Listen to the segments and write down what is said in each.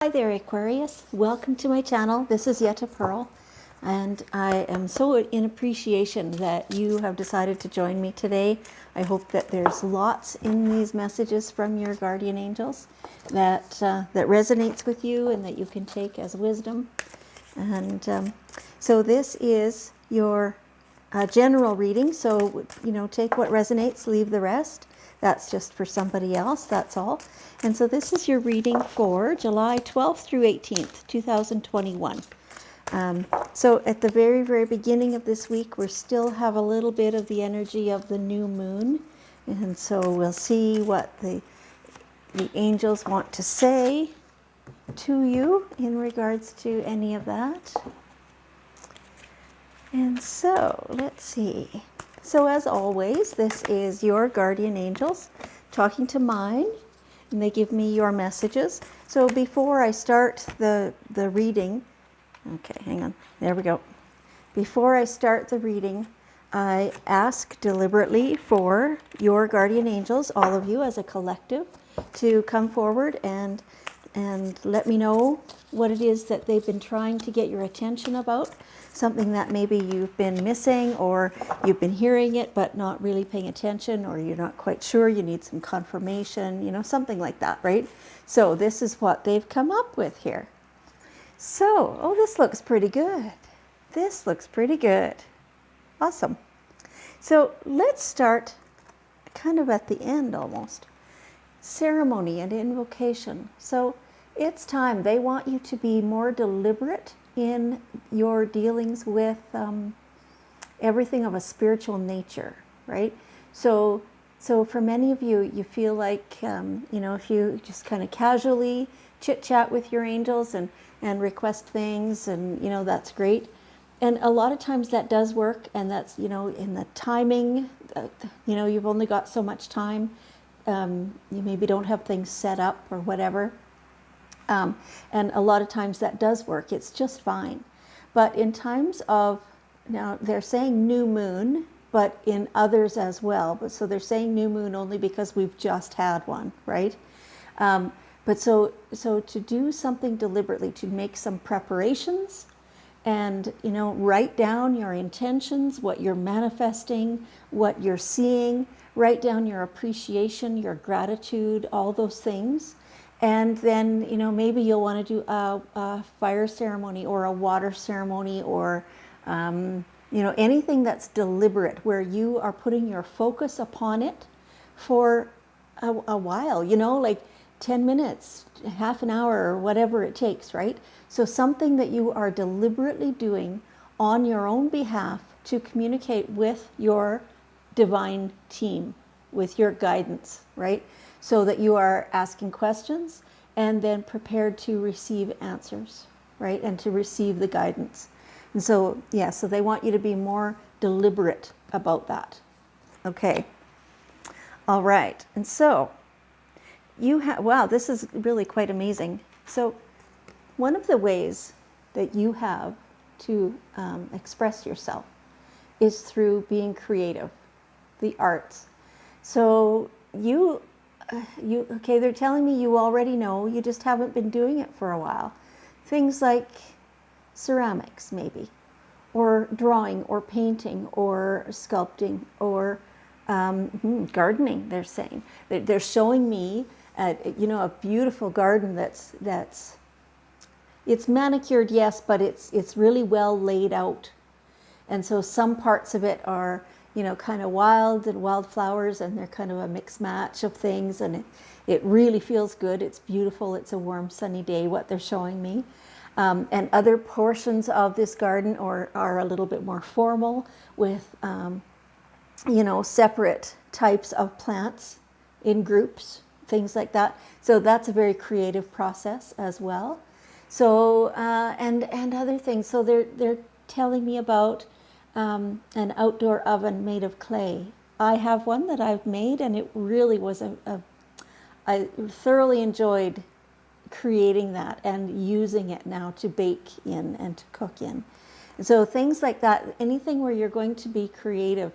Hi there, Aquarius. Welcome to my channel. This is Yetta Pearl, and I am so in appreciation that you have decided to join me today. I hope that there's lots in these messages from your guardian angels that resonates with you and that you can take as wisdom. And so this is your general reading. So, take what resonates, leave the rest. That's just for somebody else, that's all. And so this is your reading for July 12th through 18th, 2021. So at the very, very beginning of this week, we still have a little bit of the energy of the new moon. And so we'll see what the angels want to say to you in regards to any of that. And so let's see. So as always, this is your guardian angels talking to mine, and they give me your messages. So before I start the reading, okay, hang on, there we go. Before I start the reading, I ask deliberately for your guardian angels, all of you as a collective, to come forward and let me know what it is that they've been trying to get your attention about, something that maybe you've been missing, or you've been hearing it but not really paying attention, or you're not quite sure, you need some confirmation, something like that, right? So this is what they've come up with here. So, oh, this looks pretty good. This looks pretty good. Awesome. So let's start kind of at the end almost. Ceremony and invocation. So it's time. They want you to be more deliberate in your dealings with everything of a spiritual nature, right? So for many of you, you feel like, if you just kind of casually chit chat with your angels and request things, and, that's great. And a lot of times that does work, and that's, in the timing, you've only got so much time. You maybe don't have things set up or whatever. And a lot of times that does work. It's just fine. But in times of, now they're saying new moon, but in others as well. But so they're saying new moon only because we've just had one, right? But so to do something deliberately, to make some preparations and, write down your intentions, what you're manifesting, what you're seeing, write down your appreciation, your gratitude, all those things. And then, maybe you'll want to do a fire ceremony or a water ceremony, or, anything that's deliberate, where you are putting your focus upon it for a while, like 10 minutes, half an hour, or whatever it takes, right? So something that you are deliberately doing on your own behalf to communicate with your divine team, with your guidance, right? So that you are asking questions and then prepared to receive answers, right? And to receive the guidance. And so, so they want you to be more deliberate about that. Okay. All right. And so you have, wow, this is really quite amazing. So one of the ways that you have to express yourself is through being creative, the arts. So they're telling me you already know, you just haven't been doing it for a while. Things like ceramics, maybe, or drawing, or painting, or sculpting, or gardening, they're saying. They're showing me, a beautiful garden that's it's manicured, yes, but it's really well laid out. And so some parts of it are, kind of wild and wildflowers, and they're kind of a mixed match of things, and it really feels good. It's beautiful. It's a warm, sunny day, what they're showing me. And other portions of this garden are a little bit more formal, with, separate types of plants in groups, things like that. So that's a very creative process as well. So, and other things. So they're telling me about an outdoor oven made of clay. I have one that I've made, and it really was I thoroughly enjoyed creating that and using it now to bake in and to cook in. And so things like that, anything where you're going to be creative,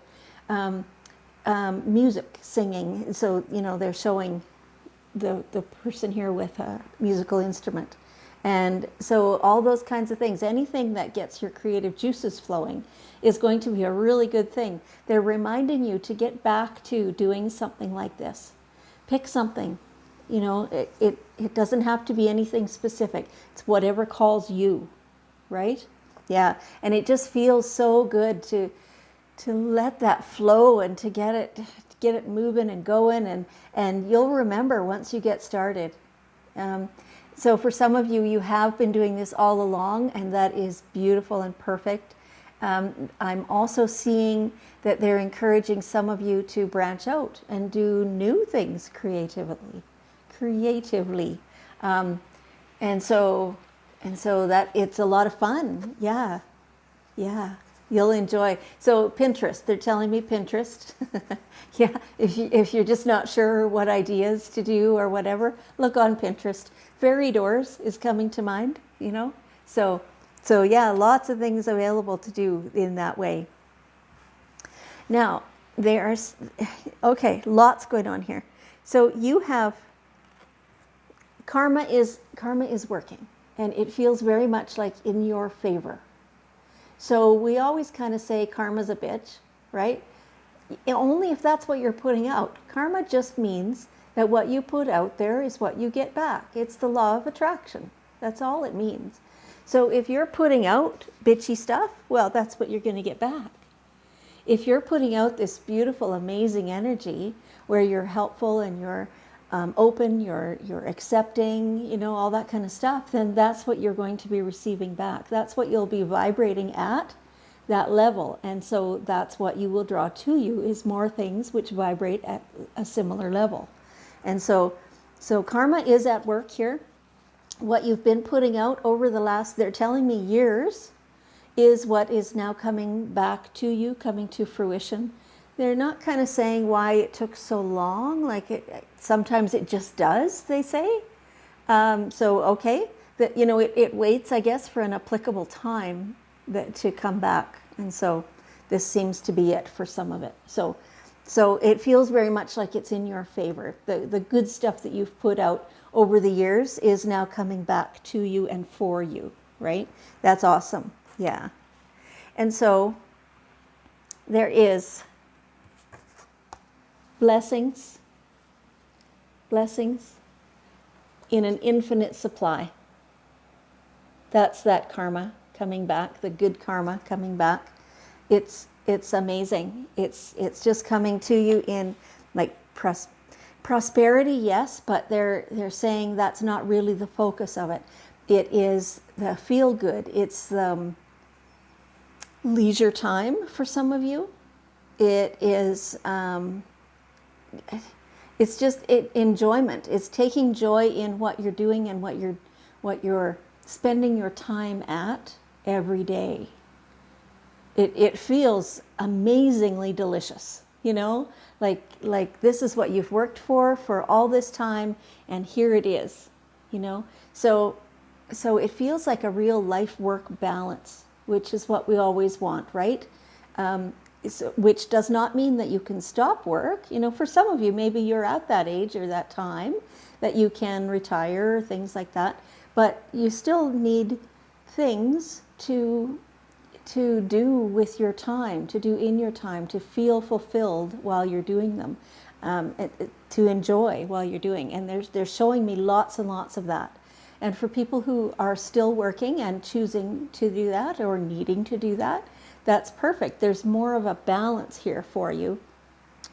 music, singing. So, they're showing the person here with a musical instrument. And so all those kinds of things, anything that gets your creative juices flowing is going to be a really good thing. They're reminding you to get back to doing something like this. Pick something. You know, it doesn't have to be anything specific. It's whatever calls you, right? Yeah, and it just feels so good to let that flow and to get it moving and going, and you'll remember once you get started. So for some of you, you have been doing this all along, and that is beautiful and perfect. I'm also seeing that they're encouraging some of you to branch out and do new things creatively. And so that it's a lot of fun. Yeah. You'll enjoy. So Pinterest, they're telling me Pinterest. Yeah, if you're just not sure what ideas to do or whatever, look on Pinterest. Fairy doors is coming to mind, you know. So yeah, lots of things available to do in that way. Now, there's, okay, lots going on here. So you have, karma is working, and it feels very much like in your favor. So we always kind of say karma's a bitch, right? Only if that's what you're putting out. Karma just means that what you put out there is what you get back. It's the law of attraction. That's all it means. So if you're putting out bitchy stuff, well, that's what you're going to get back. If you're putting out this beautiful, amazing energy where you're helpful and you're open, you're accepting, you know, all that kind of stuff, then that's what you're going to be receiving back. That's what you'll be vibrating at, that level. And so that's what you will draw to you, is more things which vibrate at a similar level. And so karma is at work here. What you've been putting out over the last, they're telling me years, is what is now coming back to you, coming to fruition. They're not kind of saying why it took so long, like sometimes it just does, they say. So, okay, that, you know, it waits, I guess, for an applicable time to come back. And so this seems to be it for some of it. So it feels very much like it's in your favor. The good stuff that you've put out over the years is now coming back to you and for you, right? That's awesome. Yeah. And so there is blessings in an infinite supply. That's that karma coming back, the good karma coming back. It's amazing. It's just coming to you in like prosperity, yes, but they're saying that's not really the focus of it. It is the feel good. It's the leisure time for some of you. It is it's just enjoyment. It's taking joy in what you're doing and what you're spending your time at every day. It feels amazingly delicious, you know, like this is what you've worked for all this time, and here it is, you know. So it feels like a real life-work balance, which is what we always want, right? Which does not mean that you can stop work. You know, for some of you, maybe you're at that age or that time that you can retire, things like that, but you still need things to do with your time, to do in your time, to feel fulfilled while you're doing them, to enjoy while you're doing. And they're showing me lots and lots of that. And for people who are still working and choosing to do that or needing to do that, that's perfect. There's more of a balance here for you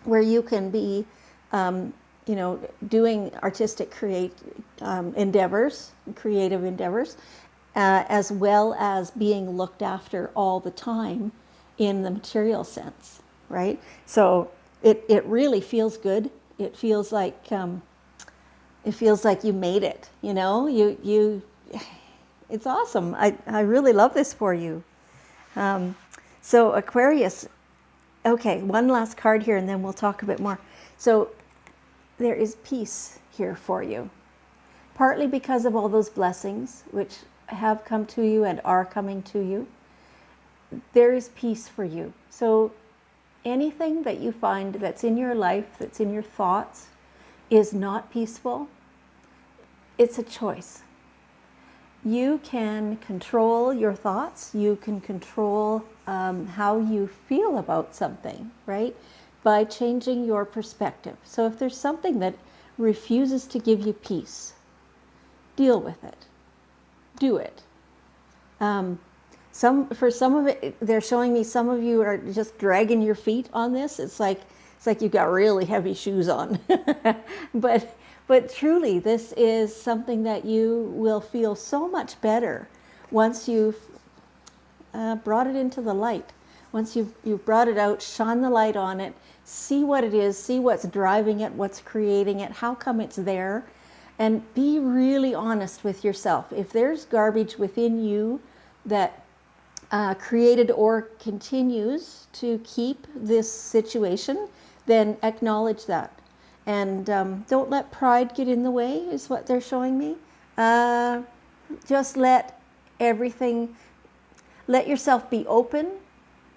where you can be, you know, doing artistic creative endeavors, as well as being looked after all the time in the material sense, right? So it really feels good. It feels like you made it, you know, it's awesome. I really love this for you. So Aquarius, okay, one last card here and then we'll talk a bit more. So there is peace here for you, partly because of all those blessings which have come to you and are coming to you. There is peace for you. So anything that you find that's in your life, that's in your thoughts, is not peaceful, it's a choice. you can control your thoughts. You can control how you feel about something, right? By changing your perspective. So if there's something that refuses to give you peace, deal with it. Do it. For some of it, they're showing me some of you are just dragging your feet on this. It's like you've got really heavy shoes on. But truly, this is something that you will feel so much better once you've brought it into the light. Once you've brought it out, shone the light on it, see what it is, see what's driving it, what's creating it, how come it's there, and be really honest with yourself. If there's garbage within you that created or continues to keep this situation, then acknowledge that. And don't let pride get in the way, is what they're showing me. Just let yourself be open,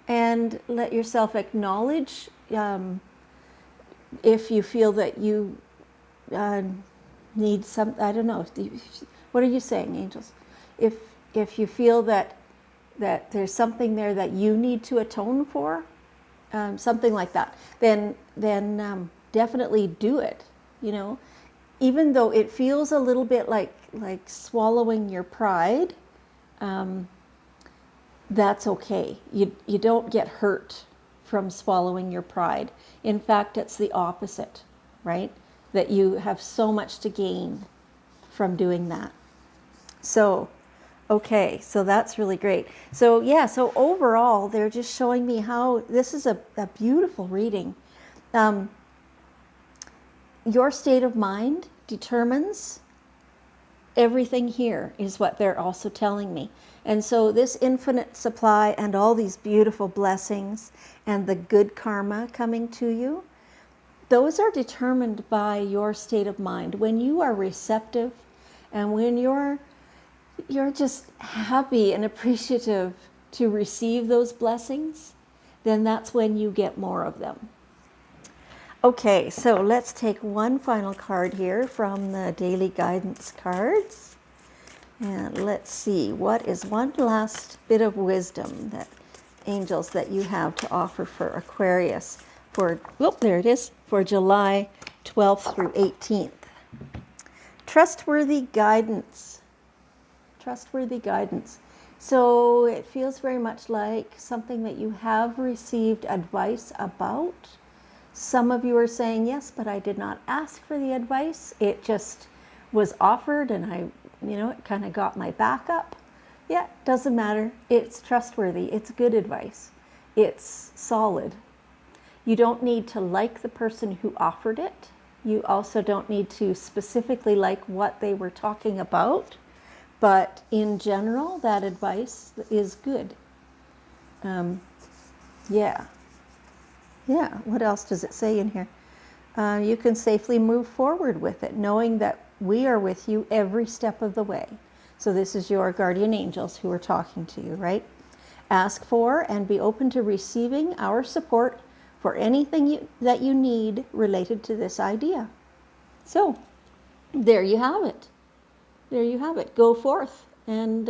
and let yourself acknowledge if you feel that you need some, I don't know, what are you saying, angels? If you feel that there's something there that you need to atone for, something like that, then definitely do it. Even though it feels a little bit like swallowing your pride, that's okay. You don't get hurt from swallowing your pride. In fact, it's the opposite, right? That you have so much to gain from doing that. So, okay, so that's really great. So yeah, so overall, they're just showing me how this is a beautiful reading. Your state of mind determines everything here, is what they're also telling me. And so this infinite supply and all these beautiful blessings and the good karma coming to you, those are determined by your state of mind. When you are receptive and when you're just happy and appreciative to receive those blessings, then that's when you get more of them. Okay, so let's take one final card here from the daily guidance cards. And let's see, what is one last bit of wisdom that angels that you have to offer for Aquarius for, there it is, for July 12th through 18th. Trustworthy guidance. Trustworthy guidance. So it feels very much like something that you have received advice about. Some of you are saying, yes, but I did not ask for the advice. It just was offered and it kind of got my back up. Yeah, doesn't matter. It's trustworthy. It's good advice. It's solid. You don't need to like the person who offered it. You also don't need to specifically like what they were talking about. But in general, that advice is good. Yeah. What else does it say in here? You can safely move forward with it, knowing that we are with you every step of the way. So this is your guardian angels who are talking to you, right? Ask for and be open to receiving our support for anything that you need related to this idea. So there you have it. There you have it. Go forth and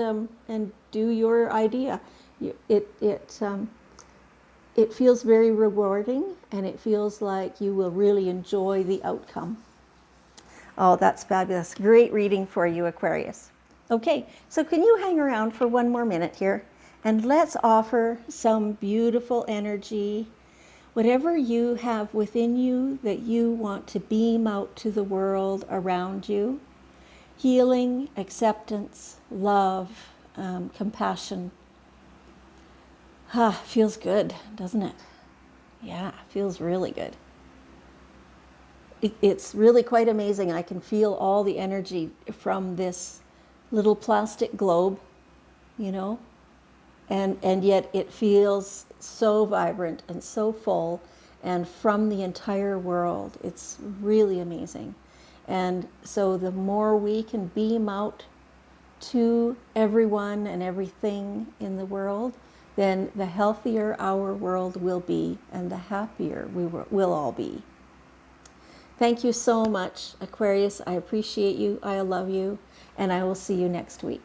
do your idea. It feels very rewarding, and it feels like you will really enjoy the outcome. Oh, that's fabulous. Great reading for you, Aquarius. Okay, so can you hang around for one more minute here? And let's offer some beautiful energy, whatever you have within you that you want to beam out to the world around you. Healing, acceptance, love, compassion. Feels good, doesn't it? Yeah, feels really good. It's really quite amazing. I can feel all the energy from this little plastic globe, and yet it feels so vibrant and so full, and from the entire world. It's really amazing. And so the more we can beam out to everyone and everything in the world, then the healthier our world will be, and the happier we'll all be. Thank you so much, Aquarius. I appreciate you. I love you. And I will see you next week.